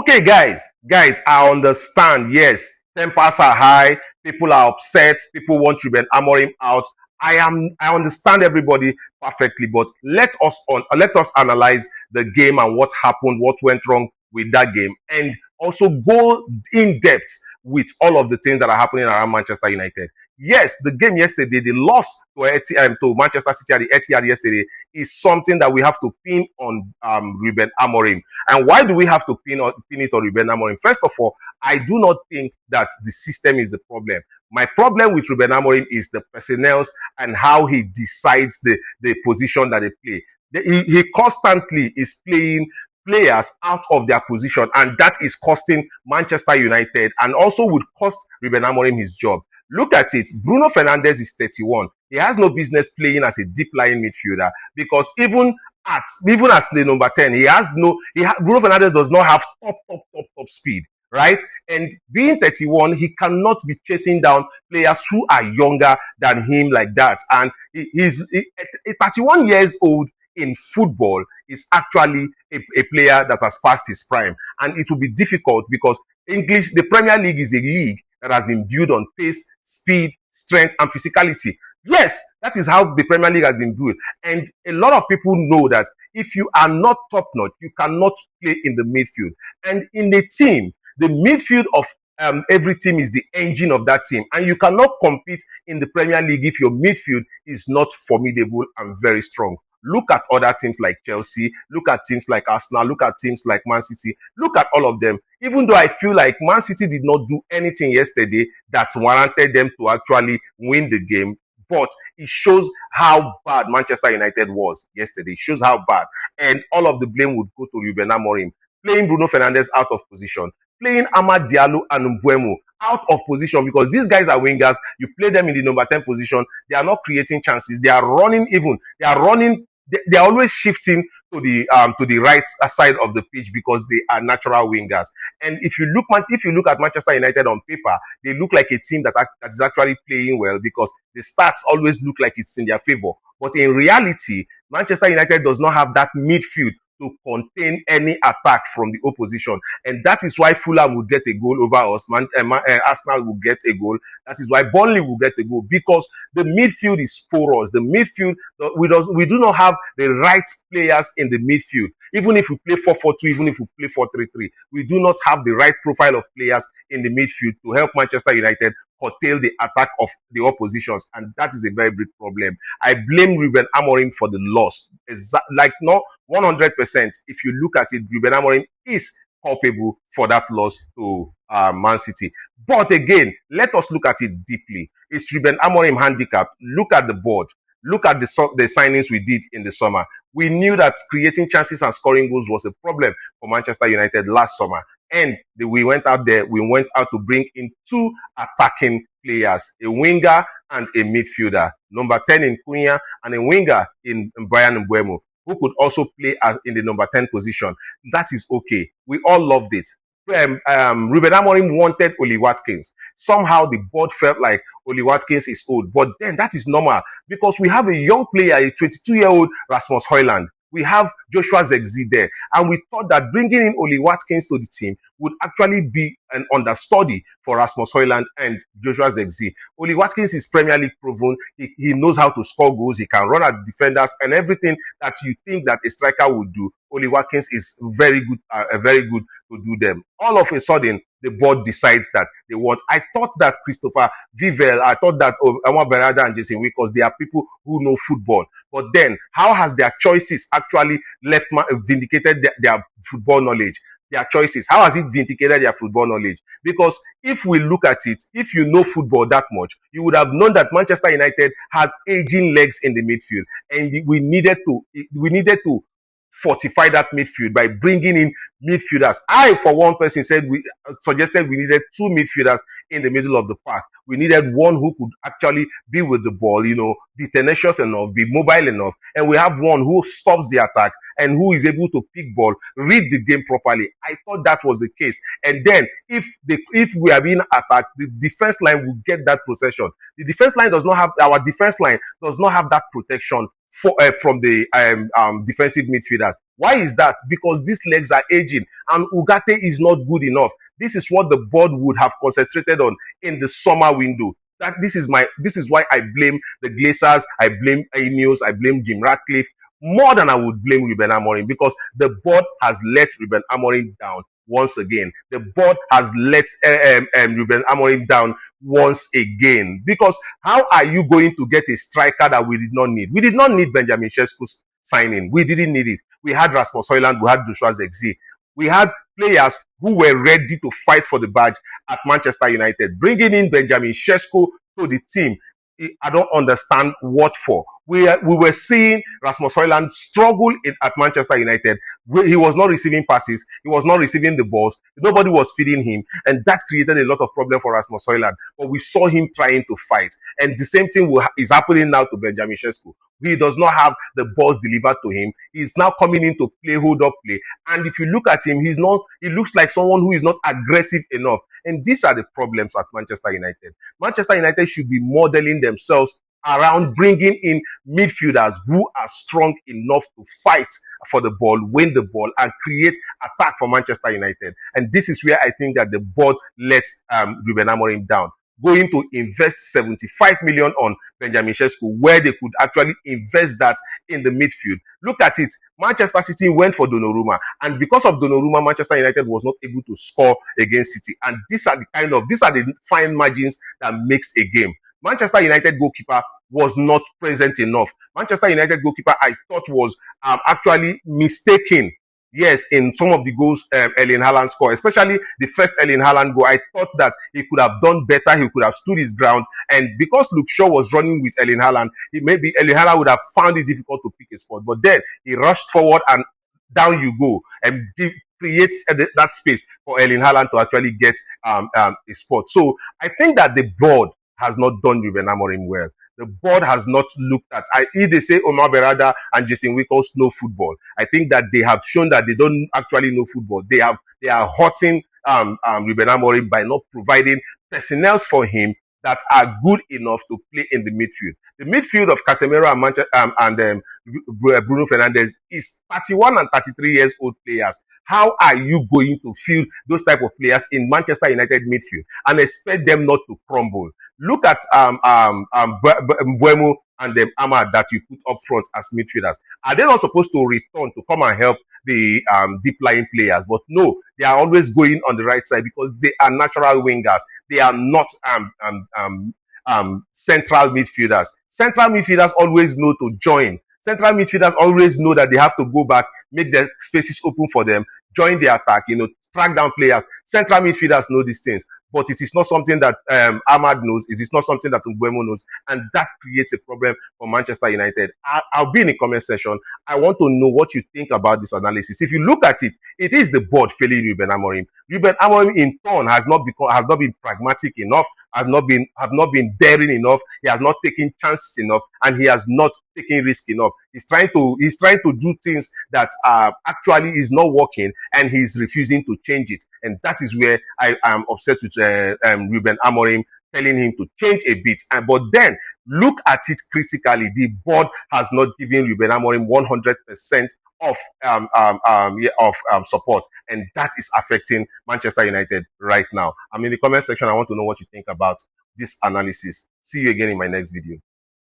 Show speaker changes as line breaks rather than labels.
Okay, guys, I understand. Yes, tempers are high. People are upset. People want Ruben Amorim out. I understand everybody perfectly, but let us analyze the game and what happened, what went wrong with that game, and also go in depth with all of the things that are happening around Manchester United. Yes, the game yesterday, the loss to Manchester City at the Etihad yesterday is something that we have to pin on Ruben Amorim. And why do we have to pin it on Ruben Amorim? First of all, I do not think that the system is the problem. My problem with Ruben Amorim is the personnel and how he decides the position that they play. He constantly is playing players out of their position, and that is costing Manchester United and also would cost Ruben Amorim his job. Look at it. Bruno Fernandes is 31. He has no business playing as a deep lying midfielder because even as the number 10, Bruno Fernandes does not have top speed, right? And being 31, he cannot be chasing down players who are younger than him like that. And he's 31 years old in football is actually a player that has passed his prime. And it will be difficult because the Premier League is a league that has been built on pace, speed, strength, and physicality. Yes, that is how the Premier League has been built. And a lot of people know that if you are not top-notch, you cannot play in the midfield. And in a team, the midfield of every team is the engine of that team. And you cannot compete in the Premier League if your midfield is not formidable and very strong. Look at other teams like Chelsea. Look at teams like Arsenal. Look at teams like Man City. Look at all of them. Even though I feel like Man City did not do anything yesterday that warranted them to actually win the game, but it shows how bad Manchester United was yesterday. It shows how bad. And all of the blame would go to Ruben Amorim. Playing Bruno Fernandes out of position. Playing Amad Diallo and Mbeumo out of position because these guys are wingers. You play them in the number 10 position. They are not creating chances. They are running even. They are always shifting to the right side of the pitch because they are natural wingers. And if you look at Manchester United on paper, they look like a team that is actually playing well because the stats always look like it's in their favor. But in reality, Manchester United does not have that midfield to contain any attack from the opposition. And that is why Fulham will get a goal over us. Arsenal will get a goal. That is why Burnley will get a goal because the midfield is porous. The midfield, we do not have the right players in the midfield. Even if we play 4-4-2, even if we play 4-3-3, we do not have the right profile of players in the midfield to help Manchester United curtail the attack of the oppositions, and that is a very big problem. I blame Ruben Amorim for the loss. Like not 100%. If you look at it, Ruben Amorim is culpable for that loss to Man City. But again, let us look at it deeply. Is Ruben Amorim handicapped? Look at the board. Look at the signings we did in the summer. We knew that creating chances and scoring goals was a problem for Manchester United last summer. And we went out to bring in two attacking players, a winger and a midfielder. Number 10 in Cunha and a winger in Bryan Mbeumo, who could also play as in the number 10 position. That is okay. We all loved it. Ruben Amorim wanted Oli Watkins. Somehow the board felt like Oli Watkins is old. But then that is normal because we have a young player, a 22-year-old Rasmus Højlund. We have Joshua Zirkzee there. And we thought that bringing in Oli Watkins to the team would actually be an understudy for Rasmus Højlund and Joshua Zirkzee. Oli Watkins is Premier League proven. He knows how to score goals. He can run at defenders and everything that you think that a striker would do. Oli Watkins is very good to do them. All of a sudden, the board decides that they want. I thought that Christopher Vivel, I thought that Anwar Berada and Jason Wickers, they are people who know football. But then, how has their choices actually vindicated their football knowledge? Their choices. How has it vindicated their football knowledge? Because if we look at it, if you know football that much, you would have known that Manchester United has aging legs in the midfield, and we needed to fortify that midfield by bringing in midfielders. I, for one person, suggested we needed two midfielders in the middle of the park. We needed one who could actually be with the ball, be tenacious enough, be mobile enough. And we have one who stops the attack and who is able to pick ball, read the game properly. I thought that was the case. And then if we are being attacked, the defense line will get that possession. Our defense line does not have that protection from the defensive midfielders. Why is that? Because these legs are aging and Ugarte is not good enough. This is what the board would have concentrated on in the summer window. This is why I blame the Glazers, I blame Ineos, I blame Jim Ratcliffe more than I would blame Ruben Amorim, because the board has let Ruben Amorim down once again. The board has let Ruben Amorim down once again. Because how are you going to get a striker that we did not need? We did not need Benjamin Sesko's signing. We didn't need it. We had Rasmus Højlund, we had Joshua Zirkzee. We had players who were ready to fight for the badge at Manchester United. Bringing in Benjamin Sesko to the team, I don't understand what for. We were seeing Rasmus Højlund struggle at Manchester United. He was not receiving passes. He was not receiving the balls. Nobody was feeding him. And that created a lot of problem for Rasmus Højlund. But we saw him trying to fight. And the same thing is happening now to Benjamin Sesko. He does not have the balls delivered to him. He's now coming in to play hold-up play. And if you look at him, he looks like someone who is not aggressive enough. And these are the problems at Manchester United. Manchester United should be modeling themselves around bringing in midfielders who are strong enough to fight for the ball, win the ball, and create attack for Manchester United. And this is where I think that the board lets Ruben Amorim down. Going to invest 75 million on Benjamin Sesko, where they could actually invest that in the midfield. Look at it. Manchester City went for Donnarumma, and because of Donnarumma, Manchester United was not able to score against City. And these are the fine margins that makes a game. Manchester United goalkeeper was not present enough. Manchester United goalkeeper, I thought, was actually mistaken. Yes, in some of the goals Erling Haaland scored, especially the first Erling Haaland goal, I thought that he could have done better. He could have stood his ground. And because Luke Shaw was running with Erling Haaland, maybe Erling Haaland would have found it difficult to pick a spot. But then he rushed forward and down you go, and creates that space for Erling Haaland to actually get a spot. So I think that the board has not done Ruben Amorim well. The board has not looked at, if they say Omar Berrada and Jason Wickles know football, I think that they have shown that they don't actually know football. They are hurting Ruben Amorim by not providing personnel for him that are good enough to play in the midfield. The midfield of Casemiro and Bruno Fernandes is 31 and 33 years old players. How are you going to field those type of players in Manchester United midfield and expect them not to crumble? Look at Mbeumo and Ahmad that you put up front as midfielders. Are they not supposed to return to come and help the deep lying players? But no, they are always going on the right side because they are natural wingers. They are not central midfielders. Central midfielders always know to join. Central midfielders always know that they have to go back, make the spaces open for them, join the attack, track down players. Central midfielders know these things, but it is not something that Ahmad knows. It is not something that Mbeumo knows, and that creates a problem for Manchester United. I'll be in the comment section. I want to know what you think about this analysis. If you look at it, it is the board failing Ruben Amorim. Ruben Amorim, in turn, has not been pragmatic enough, have not been daring enough. He has not taken chances enough, and he has not taken risk enough. He's trying to do things that actually is not working, and he's refusing to change it. And that is where I am upset with Ruben Amorim, telling him to change a bit. But then look at it critically. The board has not given Ruben Amorim 100% of support, and that is affecting Manchester United right now. I'm in the comment section. I want to know what you think about this analysis. See you again in my next video.